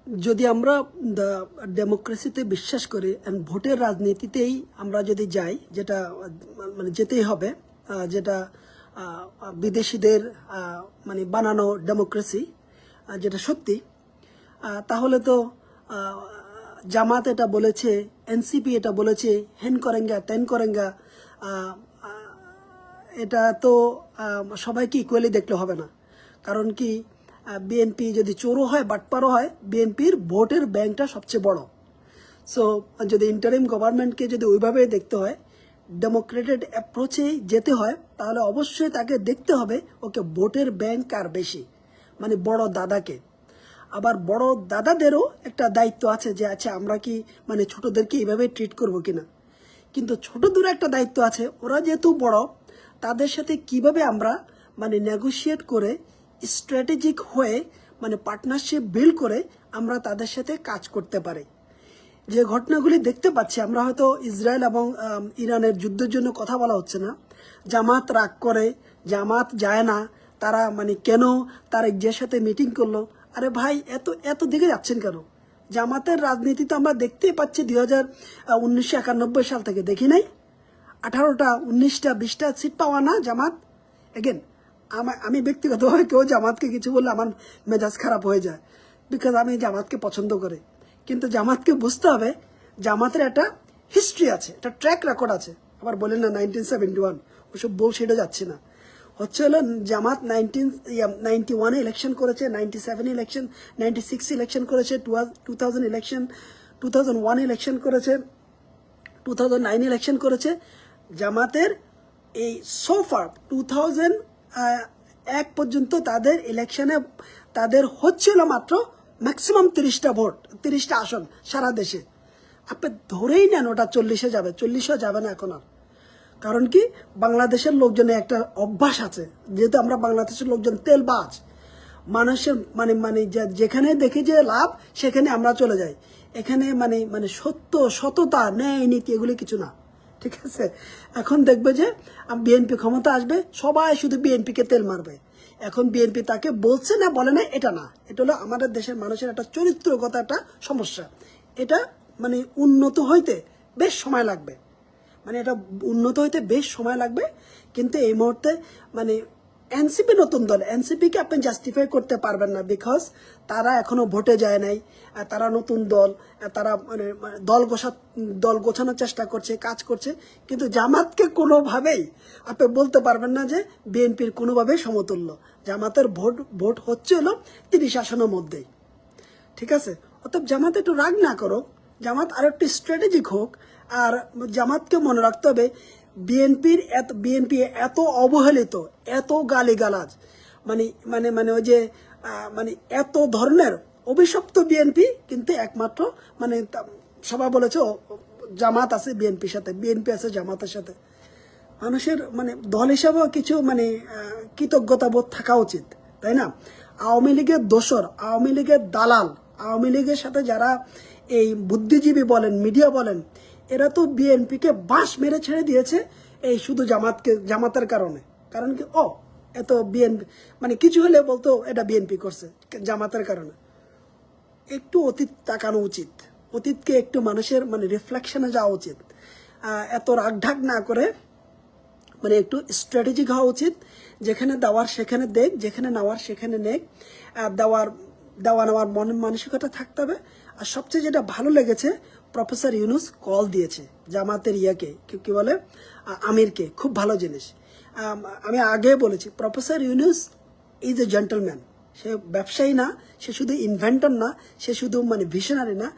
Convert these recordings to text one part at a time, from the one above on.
যদি আমরা ডেমোক্রেসিতে বিশ্বাস করি এন্ড ভোটের রাজনীতিতেই আমরা যদি যাই, যেটা মানে যেতেই হবে, যেটা বিদেশিদের মানে বানানো ডেমোক্রেসি, যেটা সত্যি, তাহলে তো জামাত এটা বলেছে, এনসিপি এটা বলেছে, হেন করেঙ্গা তেন করেঙ্গা, এটা তো সবাইকে ইকুয়ালি দেখলে হবে না। কারণ কি, বিএনপি যদি চোরও হয় বাটপারও হয়, বিএনপির ভোটের ব্যাংকটা সবচেয়ে বড়। সো যদি ইন্টারিম গভর্নমেন্টকে যদি ওইভাবে দেখতে হয়, ডেমোক্রেটেড অ্যাপ্রোচেই যেতে হয়, তাহলে অবশ্যই তাকে দেখতে হবে ওকে ভোটের ব্যাংক কার বেশি, মানে বড় দাদাকে। আবার বড় দাদাদেরও একটা দায়িত্ব আছে যে আচ্ছা আমরা কি মানে ছোটদেরকে এইভাবে ট্রিট করবো কিনা। কিন্তু ছোটদের একটা দায়িত্ব আছে, ওরা যেহেতু বড়, তাদের সাথে কিভাবে আমরা মানে নেগোশিয়েট করে স্ট্র্যাটেজিক হয়ে মানে পার্টনারশিপ বিল্ড করে আমরা তাদের সাথে কাজ করতে পারি। যে ঘটনাগুলি দেখতে পাচ্ছি আমরা, হয়তো ইসরায়েল এবং ইরানের যুদ্ধের জন্য কথা বলা হচ্ছে না, জামাত রাগ করে, জামাত যায় না, তারা মানে কেন তারেক জিয়ার সাথে মিটিং করলো। আরে ভাই, এত দিকে যাচ্ছেন কেন? জামাতের রাজনীতি তো আমরা দেখতেই পাচ্ছি 1991 সাল থেকে, দেখি নাই? 18টা 19টা 20টা সিট পাওয়া না জামাত। এগেন, আমি ব্যক্তিগতভাবে কেউ জামাতকে কিছু বললে আমার মেজাজ খারাপ হয়ে যায়, বিকজ আমি জামাতকে পছন্দ করি। কিন্তু জামাতকে বুঝতে হবে, জামাতের একটা হিস্ট্রি আছে, একটা ট্র্যাক রেকর্ড আছে। আবার বলেন না 1971, ওসব বুলশিটে যাচ্ছে না। হচ্ছে হলো জামাত 1991 ইলেকশন করেছে, 97 ইলেকশন, 96 ইলেকশন করেছে, 2000 ইলেকশন, 2001 ইলেকশন করেছে, 2009 ইলেকশন করেছে। জামাতের এই সোফার 2001 পর্যন্ত তাদের ইলেকশনে তাদের হচ্ছিল মাত্র ম্যাক্সিমাম 30টা ভোট, 30টা আসন সারা দেশে। আপনি ধরেই নেন ওটা 40-এ যাবে, 40-ও যাবে না এখন আর। কারণ কি, বাংলাদেশের লোকজনের একটা অভ্যাস আছে, যেহেতু আমরা বাংলাদেশের লোকজন তেলবাজ, মানুষের মানে মানে যেখানে দেখি যে লাভ সেখানে আমরা চলে যাই। এখানে মানে মানে সততা, ন্যায়, নীতি এগুলি কিছু না। ঠিক আছে, এখন দেখবে যে বিএনপি ক্ষমতা আসবে, সবাই শুধু বিএনপিকে তেল মারবে। এখন বিএনপি তাকে বলছে না, বলে না, এটা না। এটা হলো আমাদের দেশের মানুষের একটা চরিত্রগত একটা সমস্যা। এটা মানে উন্নত হইতে বেশ সময় লাগবে, মানে এটা উন্নত হইতে বেশ সময় লাগবে। কিন্তু এই মুহূর্তে মানে এনসিপি নতুন দল, এনসিপিকে আপনি জাস্টিফাই করতে পারবেন না, বিকজ তারা এখনো ভোটে যায় নাই, তারা নতুন দল, তারা মানে দল গোছানোর চেষ্টা করছে, কাজ করছে। কিন্তু জামাতকে কোনোভাবেই আপনি বলতে পারবেন না যে বিএনপির কোনোভাবেই সমতুল্য। জামাতের ভোট হচ্ছে হলো 30 আসনের মধ্যেই। ঠিক আছে, অতএব জামাত একটু রাগ না করো, জামাত আর একটু স্ট্র্যাটেজিক হোক। আর জামাতকে মনে রাখতে হবে, বিএনপি এত অবহেলিত, এত গালিগালাজ, মানে মানে মানে ওই যে মানে এত ধরনের অভিশপ্ত বিএনপি, কিন্তু একমাত্র মানে সবাই বলেছে জামাত আছে বিএনপির সাথে, বিএনপি আছে জামাতের সাথে। মানুষের মানে দল হিসাবেও কিছু মানে কৃতজ্ঞতা বোধ থাকা উচিত, তাই না? আওয়ামী লীগের দোসর, আওয়ামী লীগের দালাল, আওয়ামী লীগের সাথে যারা এই বুদ্ধিজীবী বলেন, মিডিয়া বলেন, এরা তো বিএনপিকে বাঁশ মেরে ছেড়ে দিয়েছে এই শুধু জামাতের কারণে। কারণ কি, এত বিএনপি মানে কিছু হলে বলতো এটা বিএনপি করছে, জামাতের কারণে। একটু অতীত তাকানো উচিত, অতীতকে একটু মানুষের মানে রিফ্লেকশনে যাওয়া উচিত। এত রাগঢাক না করে মানে একটু স্ট্র্যাটেজিক হওয়া উচিত। যেখানে দেওয়ার সেখানে দেখ, যেখানে নেওয়ার সেখানে নেক। দেওয়া নেওয়ার মানসিকতা থাকতে হবে। আর সবচেয়ে যেটা ভালো লেগেছে, প্রফেসর ইউনুস কল দিয়েছে জামাতের ইয়াকে, কি বলে, আমিরকে। খুব ভালো জিনিস। আমি আগে বলেছি, professor Yunus is a gentleman. সে ব্যবসায়ী না, সে শুধু ইনভেন্টর না, সে শুধু মানে ভিশনারি না,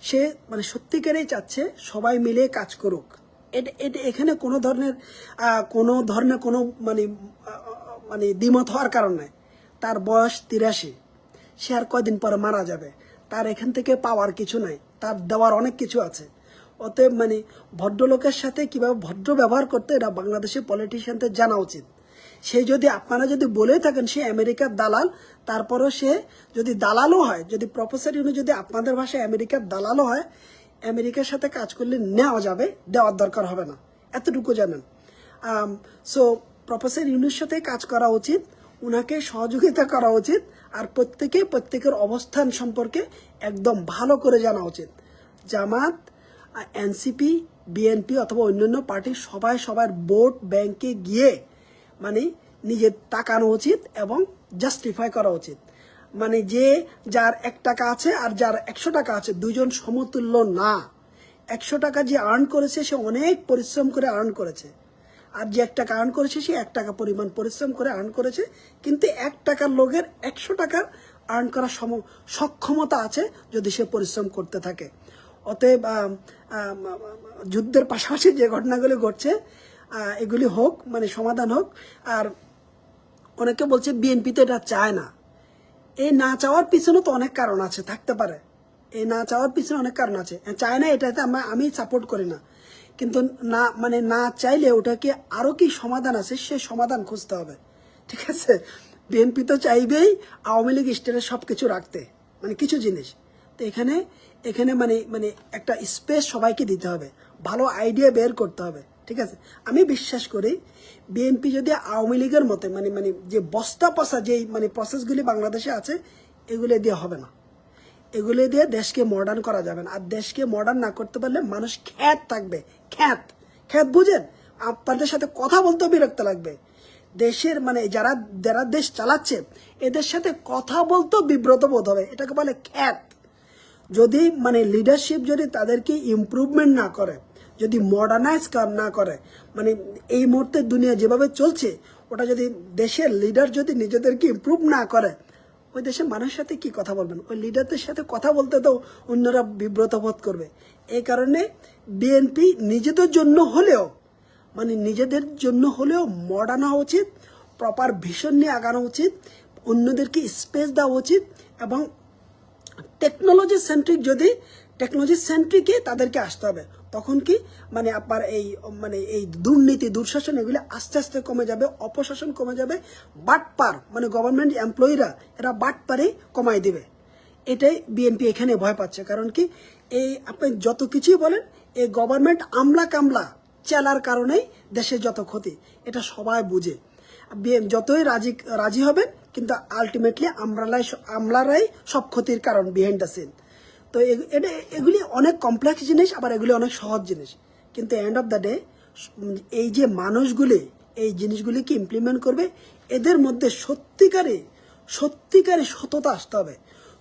সে মানে সত্যিকারেই চাচ্ছে সবাই মিলে কাজ করুক। এখানে কোনো ধরনের কোনো মানে মানে দ্বিমত হওয়ার কারণ নাই। তার বয়স 83, সে আর কয়দিন পরে মারা যাবে। তার এখান থেকে পাওয়ার কিছু নাই, তার দেওয়ার অনেক কিছু আছে। অতএব মানে ভদ্রলোকের সাথে কিভাবে ভদ্র ব্যবহার করতে, এটা বাংলাদেশের পলিটিশিয়ানদের জানা উচিত। সে যদি আপনারা যদি বলে থাকেন সে আমেরিকার দালাল, তারপরও সে যদি দালালও হয়, যদি প্রফেসর ইউনুস যদি আপনাদের ভাষায় আমেরিকার দালালও হয়, আমেরিকার সাথে কাজ করলে নেওয়া যাবে, দেওয়ার দরকার হবে না, এতটুকু জানেন। সো প্রফেসর ইউনুসের সাথে কাজ করা উচিত, উনাকে সহযোগিতা করা উচিত। আর প্রত্যেকের অবস্থান সম্পর্কে একদম ভালো করে জানা উচিত। জামাত, এনসিপি, বিএনপি অথবা অন্যান্য পার্টি সবার ভোট ব্যাংকে গিয়ে মানে নিজের তাকানো উচিত এবং জাস্টিফাই করা উচিত। মানে যে যার 1 টাকা আছে আর যার 100 টাকা আছে, দুজন সমতুল্য না। 100 টাকা যে আর্ন করেছে সে অনেক পরিশ্রম করে আর্ন করেছে, আর যে 1 টাকা আর্ন করেছে সে 1 টাকা পরিমাণ পরিশ্রম করে আর্ন করেছে, কিন্তু 1 টাকার লোকের 100 টাকার আর্ন করার সক্ষমতা আছে যদি সে পরিশ্রম করতে থাকে। অতএব যুদ্ধের পাশাপাশি যে ঘটনাগুলি ঘটছে এগুলি হোক, মানে সমাধান হোক। আর অনেকে বলছে বিএনপি তো এটা চায় না। এই না চাওয়ার পিছনে তো অনেক কারণ আছে, থাকতে পারে। এই না চাওয়ার পিছনে অনেক কারণ আছে, চায় না এটাতে আমি সাপোর্ট করি না, কিন্তু না চাইলে ওটাকে আরো কি সমাধান আছে সে সমাধান খুঁজতে হবে, ঠিক আছে। বিএনপি তো চাইবেই আওয়ামী লীগ স্টাইলে সবকিছু রাখতে, মানে কিছু জিনিস। তো এখানে মানে একটা স্পেস সবাইকে দিতে হবে, ভালো আইডিয়া বের করতে হবে, ঠিক আছে। আমি বিশ্বাস করি বিএনপি যদি আওয়ামী লীগের মতে মানে যে বস্তা পচা যেই মানে প্রসেসগুলি বাংলাদেশে আছে এগুলো দিয়ে হবে না, এগুলো দিয়ে দেশকে মডার্ন করা যাবে না। আর দেশকে মডার্ন না করতে পারলে মানুষ খ্যাত থাকবে, খ্যাত বুঝেন। আপনাদের সাথে কথা বলতেও বিরক্ত লাগবে। দেশের মানে যারা দেশ চালাচ্ছে এদের সাথে কথা বলতেও বিব্রত বোধ হবে, এটাকে বলে খ্যাত। যদি মানে লিডারশিপ যদি তাদেরকে ইমপ্রুভমেন্ট না করে, যদি মডার্নাইজ না করে, মানে এই মুহূর্তে দুনিয়া যেভাবে চলছে ওটা যদি দেশের লিডার যদি নিজেদেরকে ইমপ্রুভ না করে, ওই দেশের মানুষের সাথে কি কথা বলবেন? ওই লিডারদের সাথে কথা বলতে তো অন্যরা বিব্রত বোধ করবে। এই কারণে বিএনপি নিজেদের জন্য হলেও মডার্ন হওয়া উচিত, প্রপার ভিশন নিয়ে আগানো উচিত, অন্যদেরকে স্পেস দেওয়া উচিত, এবং টেকনোলজি সেন্ট্রিকে তাদেরকে আসতে হবে। তখন কি মানে আপনার এই দুর্নীতি দুঃশাসন এগুলি আস্তে আস্তে কমে যাবে, অপশাসন কমে যাবে, বাটপার মানে গভর্নমেন্ট এমপ্লয়িরা এরা বাটপারে কমাই দিবে। এটাই বিএনপি এখানে ভয় পাচ্ছে। কারণ কি এই আপনি যত কিছুই বলেন এই গভর্নমেন্ট আমলা কামলা চালার কারণেই দেশের যত ক্ষতি এটা সবাই বুঝে। যতই রাজি হবেন কিন্তু আলটিমেটলি আমলারাই সব ক্ষতির কারণ বিহাইন্ড দ্য সিন। তো এগুলি অনেক কমপ্লেক্স জিনিস, আবার এগুলি অনেক সহজ জিনিস, কিন্তু এন্ড অফ দ্য ডে এই যে মানুষগুলি এই জিনিসগুলিকে ইমপ্লিমেন্ট করবে এদের মধ্যে সত্যিকারে সততা আসতে হবে,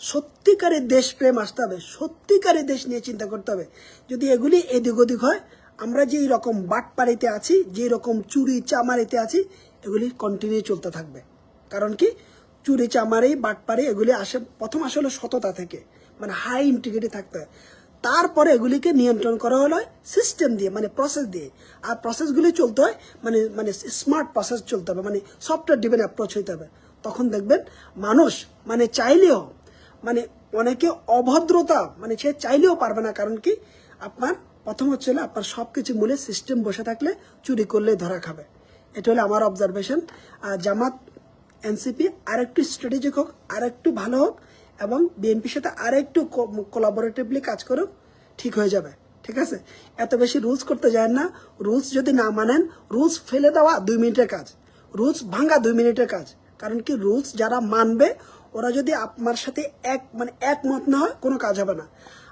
সত্যিকারে দেশপ্রেম আসতে হবে, সত্যিকারে দেশ নিয়ে চিন্তা করতে হবে। যদি এগুলি এদিক ওদিক হয়, আমরা যেই রকম বাটপাড়িতে আছি, যেই রকম চুরি চামারিতে আছি, এগুলি কন্টিনিউ চলতে থাকবে। কারণ কি চুরি চামারি বাটপাড়ি এগুলি প্রথম আসলে সততা থেকে, মানে হাই ইন্টিগ্রিটি থাকতে হয়। তারপরে এগুলিকে নিয়ন্ত্রণ করা হলো সিস্টেম দিয়ে, মানে প্রসেস দিয়ে। আর প্রসেসগুলি চলতে হয় মানে স্মার্ট প্রসেস চলতে হবে, মানে সফটওয়্যার ডিপেন্ড অ্যাপ্রোচ হইতে হবে। তখন দেখবেন মানুষ মানে চাইলেও মানে অনেকে অভদ্রতা মানে সে চাইলেও পারবে না। কারণ কি আপনার প্রথম হচ্ছে আপনার সব কিছু মূলে সিস্টেম বসে থাকলে চুরি করলে ধরা খাবে। এটা হলো আমার অবজারভেশন। জামাত এনসিপি আরেকটু স্ট্র্যাটেজিক হোক, আরেকটু ভালো হোক, এবং বিএনপির সাথে আরেকটু কোলাবোরেটিভলি কাজ করুক, ঠিক হয়ে যাবে, ঠিক আছে। এত বেশি রুলস করতে যায় না। রুলস যদি না মানেন, রুলস ফেলে দেওয়া 2 মিনিটের কাজ, রুলস ভাঙা 2 মিনিটের কাজ। কারণ কি রুলস যারা মানবে ওরা যদি আপনার সাথে একমত না হয় কোনো কাজ হবে না।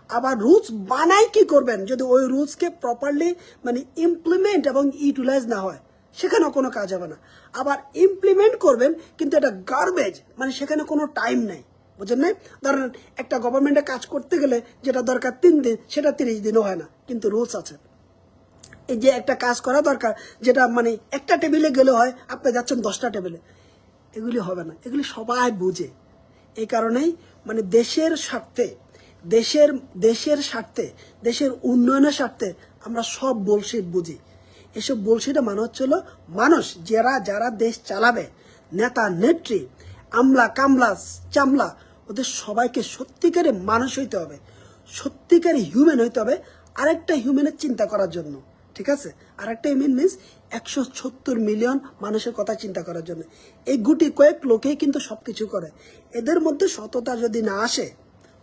আবার রুলস বানাই কি করবেন যদি ওই রুলসকে প্রপারলি মানে ইমপ্লিমেন্ট এবং ইউটিলাইজ না হয়, সেখানেও কোনো কাজ হবে না। আবার ইমপ্লিমেন্ট করবেন কিন্তু এটা গার্বেজ, মানে সেখানে কোনো টাইম নেই, বুঝেন নাই? ধরেন একটা গভর্নমেন্টে কাজ করতে গেলে যেটা দরকার 3 দিন সেটা 30 দিনও হয় না, কিন্তু রুলস আছে। এই যে একটা কাজ করা দরকার যেটা মানে একটা টেবিলে গেলে হয়, আপনি যাচ্ছেন 10টা টেবিলে, এগুলি হবে না। এগুলি সবাই বুঝে। এই কারণেই মানে দেশের স্বার্থে, দেশের উন্নয়নের স্বার্থে আমরা সব বুলশিট বুঝি। এসব বুলশিটে মানে হচ্ছে মানুষ যারা দেশ চালাবে, নেতা নেত্রী, আমলা কামলা চামলা, ওদের সবাইকে সত্যিকারে মানুষ হইতে হবে, সত্যিকারে হিউম্যান হইতে হবে, আরেকটা হিউম্যানের চিন্তা করার জন্য, ঠিক আছে। আরেকটা হিউম্যান মিনস 170 মিলিয়ন মানুষের কথা চিন্তা করার জন্য। এই গুটি কয়েক লোকেই কিন্তু সবকিছু করে। এদের মধ্যে সততা যদি না আসে,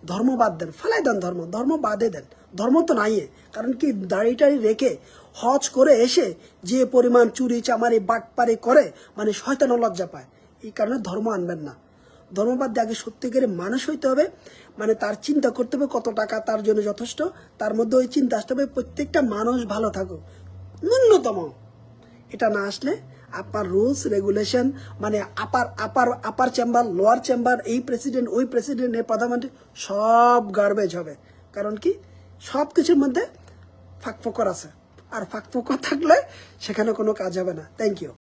ধর্ম বাদ দেন, ফেলাই দেন ধর্ম বাদে দেন, ধর্ম তো নাই। কারণ কি দাড়ি রেখে হজ করে এসে যে পরিমাণ চুরি চামারি বাটপারি করে মানে শয়তান লজ্জা পায়। এই কারণে ধর্ম আনবেন না। ধর্মবাদ দিয়ে আগে সত্যিকারের মানুষ হইতে হবে, মানে তার চিন্তা করতে হবে কত টাকা তার জন্য যথেষ্ট, তার মধ্যে ওই চিন্তা আসতে হবে প্রত্যেকটা মানুষ ভালো থাকুক ন্যূনতম। এটা না আসলে আপনার রুলস রেগুলেশন, মানে আপার চেম্বার, লোয়ার চেম্বার, এই প্রেসিডেন্ট, ওই প্রেসিডেন্ট, এই প্রধানমন্ত্রী, সব গার্বেজ হবে। কারণ কি, সব কিছুর মধ্যে ফাঁকফোকর আছে, আর ফাঁকফোকর থাকলে সেখানে কোনো কাজ হবে না। Thank you.